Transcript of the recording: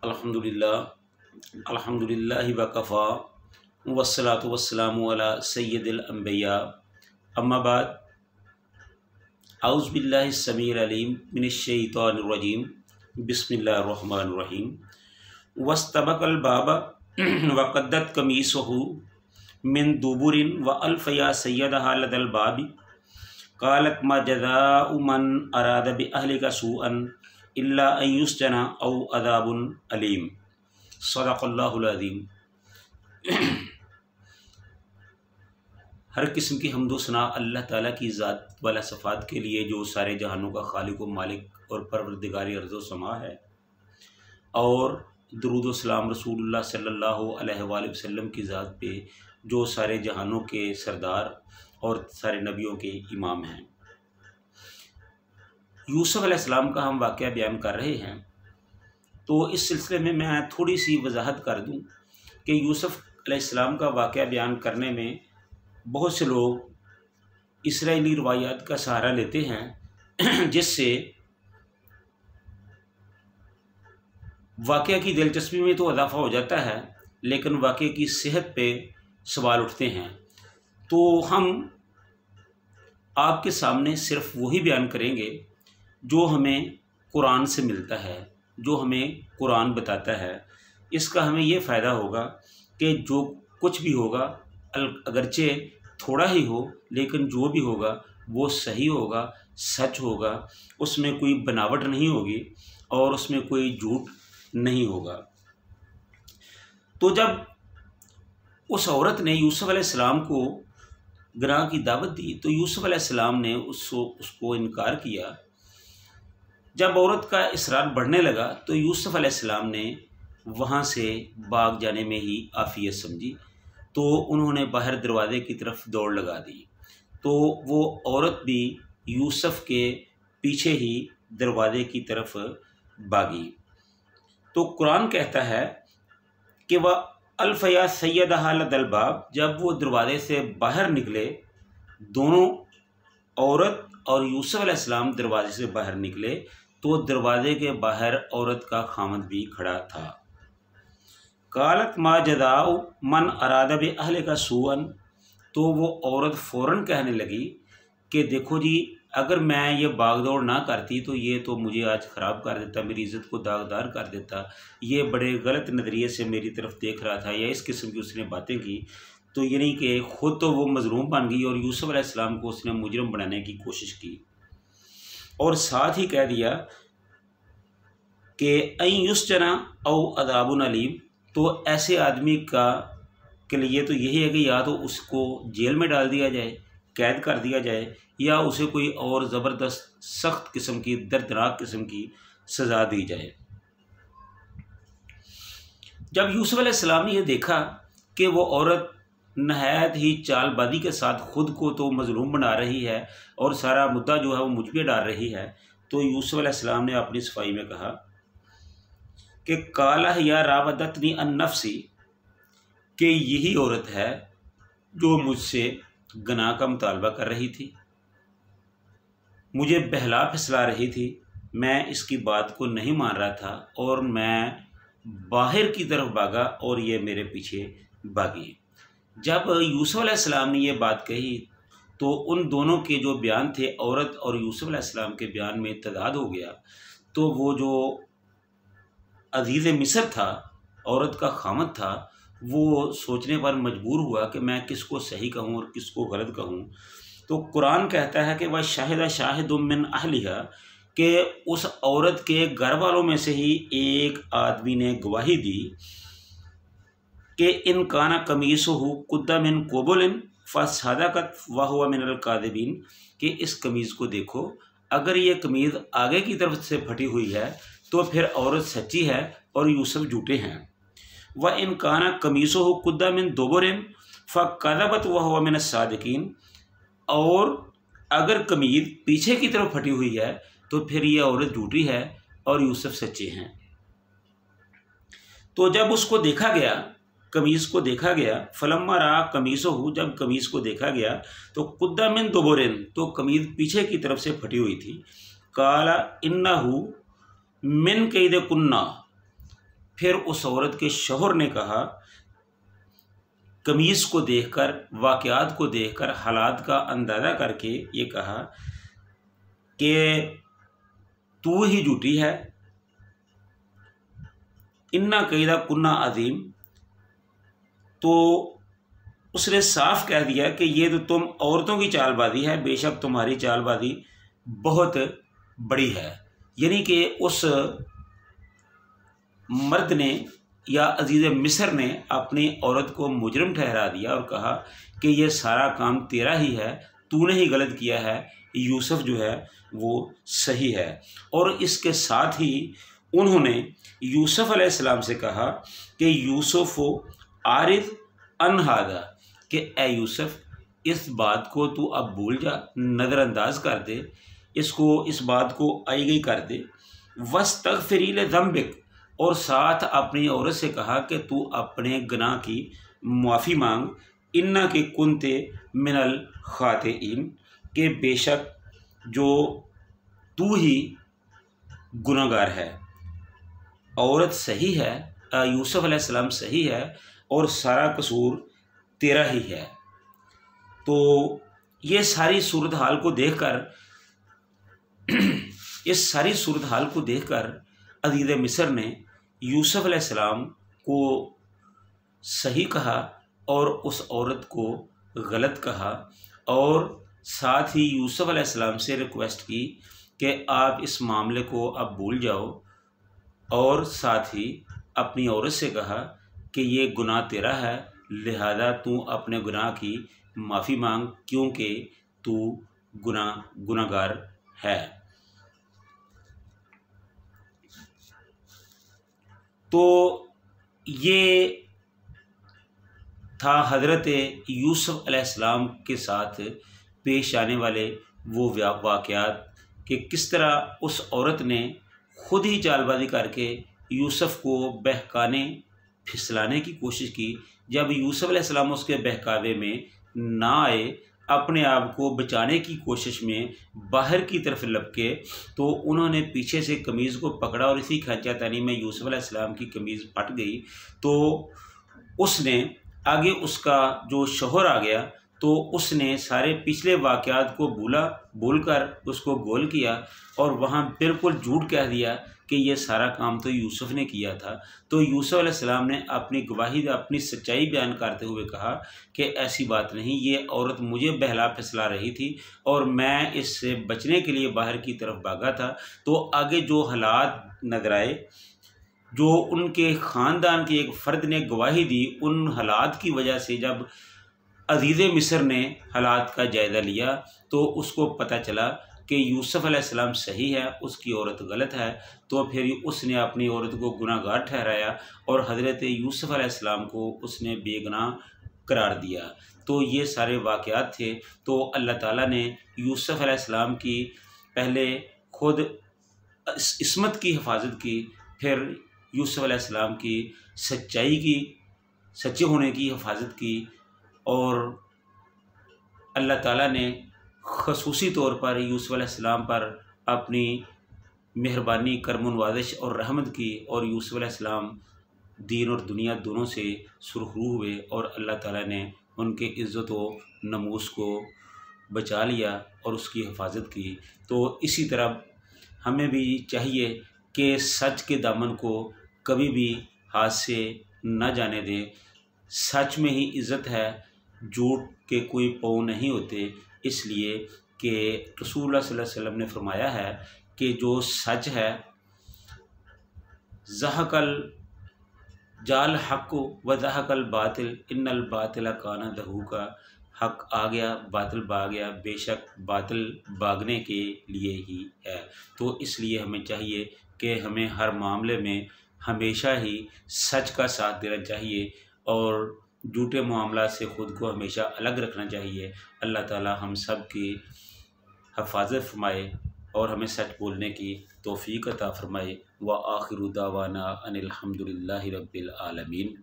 अल्हम्दुलिल्लाहि वकफ़ा वस्सलातु वस्सलामु अला सय्यदिल अंबिया अम्मा बाद औज़ु बिल्लाहि समीइल अलीम मिनश शैतानिर रजीम बिस्मिल्लाहिर रहमानिर रहीम वस्तबक़ल बाबा वक़द्दत कमीसहु मिन दुबुरिन व अल्फ़या सय्यदहा लदल बाबी क़ालत मा जज़ाउ मन अरादा बि अहलिका सूअन इल्ला अन युस्जना औ अज़ाबुन अलीम। सदक़ल्लाहुल अज़ीम। हर किस्म की हम्दो सना अल्लाह ताला की ज़ात वाला सफ़ात के लिए जो सारे जहानों का खालिक व मालिक और परवरदिगार अर्ज़ व समा है, और दुरूद व सलाम रसूलुल्लाह सल्लल्लाहु अलैहि वसल्लम की ज़ात पे जो सारे जहानों के सरदार और सारे नबियों के इमाम हैं। यूसुफ अलैहिस्सलाम का हम वाक़या बयान कर रहे हैं, तो इस सिलसिले में मैं थोड़ी सी वजाहत कर दूं कि यूसुफ अलैहिस्सलाम का वाक़या बयान करने में बहुत से लोग इसराइली रवायात का सहारा लेते हैं, जिससे वाक़या की दिलचस्पी में तो इजाफ़ा हो जाता है, लेकिन वाक़ये की सेहत पे सवाल उठते हैं। तो हम आपके सामने सिर्फ वही बयान करेंगे जो हमें कुरान से मिलता है, जो हमें कुरान बताता है। इसका हमें ये फ़ायदा होगा कि जो कुछ भी होगा, अगरचे थोड़ा ही हो, लेकिन जो भी होगा वो सही होगा, सच होगा, उसमें कोई बनावट नहीं होगी और उसमें कोई झूठ नहीं होगा। तो जब उस औरत ने यूसुफ अलैहिस्सलाम को गुनाह की दावत दी, तो यूसुफ अलैहिस्सलाम ने उसको इनकार किया। जब औरत का इसरार बढ़ने लगा, तो यूसुफ अलैहिस्सलाम ने वहाँ से भाग जाने में ही आफियत समझी, तो उन्होंने बाहर दरवाज़े की तरफ दौड़ लगा दी। तो वो औरत भी यूसुफ के पीछे ही दरवाज़े की तरफ भागी। तो कुरान कहता है कि वह अल्फ़या सय्यदहा लदल बाब, जब वो दरवाज़े से बाहर निकले, दोनों औरत और यूसुफ अलैहिस्सलाम दरवाज़े से बाहर निकले, तो दरवाज़े के बाहर औरत का खामद भी खड़ा था। कालत मा जज़ाउ मन अरादा बि अहलिका सूअन, तो वो औरत फ़ौरन कहने लगी कि देखो जी, अगर मैं ये भागदौड़ ना करती तो ये तो मुझे आज ख़राब कर देता, मेरी इज़्ज़त को दागदार कर देता, ये बड़े गलत नज़रिए से मेरी तरफ देख रहा था, या इस किस्म की उसने बातें की। तो यानी कि ख़ुद तो वो मज़लूम बन गई और यूसुफ अलैहिस्सलाम को उसने मुजरिम बनाने की कोशिश की, और साथ ही कह दिया कि अन युस्जना औ अज़ाबुन अलीम, तो ऐसे आदमी के लिए तो यही है कि या तो उसको जेल में डाल दिया जाए, कैद कर दिया जाए, या उसे कोई और ज़बरदस्त सख्त किस्म की, दर्दनाक किस्म की सज़ा दी जाए। जब यूसुफ अलैहिस्सलाम ने यह देखा कि वो औरत नहायत ही चालबाजी के साथ ख़ुद को तो मज़लूम बना रही है और सारा मुद्दा जो है वो मुझ पे डाल रही है, तो यूसुफ अलैहिस्सलाम ने अपनी सफाई में कहा कि काला या रावदतनी अन नफ्सी, कि यही औरत है जो मुझसे गुनाह का मुतालबा कर रही थी, मुझे बहला फुसला रही थी। मैं इसकी बात को नहीं मान रहा था और मैं बाहर की तरफ भागा और ये मेरे पीछे भागी। जब यूसुफ अलैहिस्सलाम ने ये बात कही, तो उन दोनों के जो बयान थे, औरत और यूसुफ अलैहिस्सलाम के बयान में तदाद हो गया। तो वो जो अजीज़ मिस्र था, औरत का खामद था, वो सोचने पर मजबूर हुआ कि मैं किसको सही कहूँ और किसको गलत कहूँ। तो कुरान कहता है कि वह शाहिदा शाहिदुम मिन अहलिहा, कि उस औरत के घर वालों में से ही एक आदमी ने गवाही दी कि इन काना कमीसुहु कुद्दा मिन क़ुबुलिन फ़सदक़त व हुवा मिनल काज़िबीन, कि इस कमीज़ को देखो, अगर ये कमीज़ आगे की तरफ से फटी हुई है तो फिर औरत सच्ची है और यूसुफ झूठे हैं। व इन काना कमीसुहु कुद्दा मिन दुबुरिन फ़कज़बत व हुवा मिनस सादिकीन, और अगर कमीज़ पीछे की तरफ फटी हुई है तो फिर ये औरत झूठी है और यूसुफ सच्चे हैं। तो जब उसको देखा गया, कमीज़ को देखा गया, फलम्मा रा कमीसुहु, जब कमीज़ को देखा गया तो कुद्दा मिन दुबुरिन, तो कमीज़ पीछे की तरफ से फटी हुई थी। काला इन्नहु मिन कैद कुन्ना, پھر اس عورت کے شوہر نے کہا، قمیص کو دیکھ کر، واقعات کو دیکھ کر، حالات کا اندازہ کر کے یہ کہا کہ تو ہی جھوٹی ہے، انا قیدا کنہ عظیم۔ تو اس نے صاف کہہ دیا کہ یہ تو تم عورتوں کی چال بازی ہے، بے شک تمہاری چال بازی بہت بڑی ہے۔ یعنی کہ اس مرد نے یا عزیز مصر نے اپنی عورت کو مجرم ٹھہرا دیا اور کہا کہ یہ سارا کام تیرا ہی ہے، تو نے ہی غلط کیا ہے، یوسف جو ہے وہ صحیح ہے۔ اور اس کے ساتھ ہی انہوں نے یوسف علیہ السلام سے کہا کہ یوسف عارض عن ھذا، کہ اے یوسف اس بات کو تو اب بھول جا، نظر انداز کر دے، اس بات کو آئی گئی کر دے۔ واستغفری لذنبک، اور ساتھ اپنی عورت سے کہا کہ تو اپنے گناہ کی معافی مانگ، انا کہ کنتے من الخاطئین، کہ بے شک جو تو ہی گناہ گار ہے۔ عورت صحیح ہے، یوسف علیہ السلام صحیح ہے اور سارا قصور تیرا ہی ہے۔ تو یہ ساری صورتحال کو دیکھ کر عزیز مصر نے یوسف علیہ السلام کو صحیح کہا اور اس عورت کو غلط کہا، اور ساتھ ہی یوسف علیہ السلام سے ریکویسٹ کی کہ آپ اس معاملے کو اب بھول جاؤ، اور ساتھ ہی اپنی عورت سے کہا کہ یہ گناہ تیرا ہے، لہذا تو اپنے گناہ کی معافی مانگ، کیونکہ تو گناہ گار ہے۔ تو یہ تھا حضرت یوسف علیہ السلام کے ساتھ پیش آنے والے وہ واقعات کہ کس طرح اس عورت نے خود ہی چال بازی کر کے یوسف کو بہکانے پھسلانے کی کوشش کی۔ جب یوسف علیہ السلام اس کے بہکاوے میں نہ آئے، اپنے آپ کو بچانے کی کوشش میں باہر کی طرف لپکے، تو انہوں نے پیچھے سے قمیض کو پکڑا اور اسی کھینچا تانی میں یوسف علیہ السلام کی قمیض پھٹ گئی۔ تو اس نے آگے اس کا جو شوہر آ گیا تو اس نے سارے پچھلے واقعات کو بھول کر اس کو گول کیا اور وہاں بالکل جھوٹ کہہ دیا کہ یہ سارا کام تو یوسف نے کیا تھا۔ تو یوسف علیہ السلام نے اپنی گواہی، اپنی سچائی بیان کرتے ہوئے کہا کہ ایسی بات نہیں، یہ عورت مجھے بہلا پھسلا رہی تھی اور میں اس سے بچنے کے لیے باہر کی طرف بھاگا تھا۔ تو آگے جو حالات نظر آئے، جو ان کے خاندان کے ایک فرد نے گواہی دی، ان حالات کی وجہ سے جب عزیز مصر نے حالات کا جائزہ لیا تو اس کو پتہ چلا کہ یوسف علیہ السلام صحیح ہے، اس کی عورت غلط ہے۔ تو پھر اس نے اپنی عورت کو گناہ گار ٹھہرایا اور حضرت یوسف علیہ السلام کو اس نے بے گناہ قرار دیا۔ تو یہ سارے واقعات تھے۔ تو اللہ تعالیٰ نے یوسف علیہ السلام کی پہلے خود عصمت کی حفاظت کی، پھر یوسف علیہ السلام کی سچے ہونے کی حفاظت کی، اور اللہ تعالیٰ نے خصوصی طور پر یوسف علیہ السلام پر اپنی مہربانی، کرم و نوازش اور رحمت کی، اور یوسف علیہ السلام دین اور دنیا دونوں سے سرخرو ہوئے اور اللہ تعالیٰ نے ان کے عزت و نموز کو بچا لیا اور اس کی حفاظت کی۔ تو اسی طرح ہمیں بھی چاہیے کہ سچ کے دامن کو کبھی بھی ہاتھ سے نہ جانے دیں۔ سچ میں ہی عزت ہے، جھوٹ کے کوئی پاؤں نہیں ہوتے، اس لیے کہ رسول اللہ صلی اللہ علیہ وسلم نے فرمایا ہے کہ جو سچ ہے، زحق الجال حق و زحق الباطل ان الباطل کان زہوقا، حق آ گیا باطل بھاگ گیا، بے شک باطل بھاگنے کے لیے ہی ہے۔ تو اس لیے ہمیں چاہیے کہ ہمیں ہر معاملے میں ہمیشہ ہی سچ کا ساتھ دینا چاہیے اور جھوٹے معاملات سے خود کو ہمیشہ الگ رکھنا چاہیے۔ اللہ تعالی ہم سب کی حفاظت فرمائے اور ہمیں سچ بولنے کی توفیق عطا فرمائے۔ وآخر دعوانا ان الحمد للہ رب العالمین۔